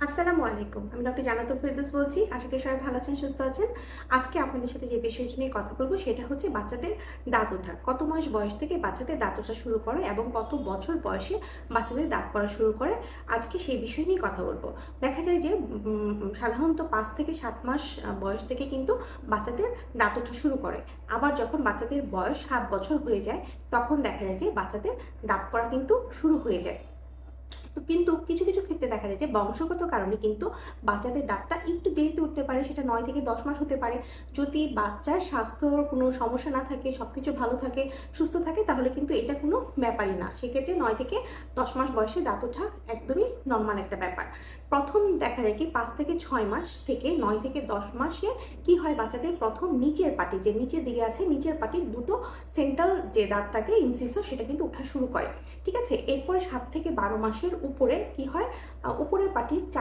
আসসালামু আলাইকুম। আমি ডক্টর জান্নাতুল ফেরদৌস বলছি। আশা করি সবাই ভালো আছেন, সুস্থ আছেন। আজকে আপনাদের সাথে যে বিষয়টি নিয়ে কথা বলব সেটা হচ্ছে বাচ্চাদের দাঁত ওঠা। কত মাস বয়স থেকে বাচ্চাদের দাঁত ওঠা শুরু করে এবং কত বছর বয়সে বাচ্চাদের দাঁত পড়া শুরু করে, আজকে সেই বিষয় নিয়ে কথা বলব। দেখা যায় যে সাধারণত ৫ থেকে ৭ মাস বয়স থেকে কিন্তু বাচ্চাদের দাঁত ওঠা শুরু করে। আবার যখন বাচ্চাদের বয়স ৭ বছর হয়ে যায়, তখন দেখা যায় যে বাচ্চাদের দাঁত পড়া কিন্তু শুরু হয়ে যায়। তো কিন্তু কিছু, কিছু ক্ষেত্রে দেখা যায় যে বংশগত কারণে কিন্তু বাচ্চাদের দাঁতটা একটু দেরিতে উঠতে পারে। সেটা ৯ থেকে ১০ মাস হতে পারে। যদি বাচ্চার স্বাস্থ্যর কোনো সমস্যা না থাকে, সবকিছু ভালো থাকে, সুস্থ থাকে, তাহলে কিন্তু এটা কোনো ব্যাপারই না। সেক্ষেত্রে ৯ থেকে ১০ মাস বয়সে দাঁত ওঠা একদমই নরমাল একটা ব্যাপার। প্রথম দেখা যায় কি ৫ থেকে ৬ মাস থেকে ৯ থেকে ১০ মাসে কি হয়, বাচ্চাদের প্রথম নিচের পাটি, যে নিচের দিকে আছে, নিচের পাটির দুটো সেন্ট্রাল যে দাঁত থাকে ইনসিসর, সেটা কিন্তু ওঠা শুরু করে। ঠিক আছে? এরপরে ৭ থেকে ১২ মাসের উপরে কি হয়, উপরের পাটির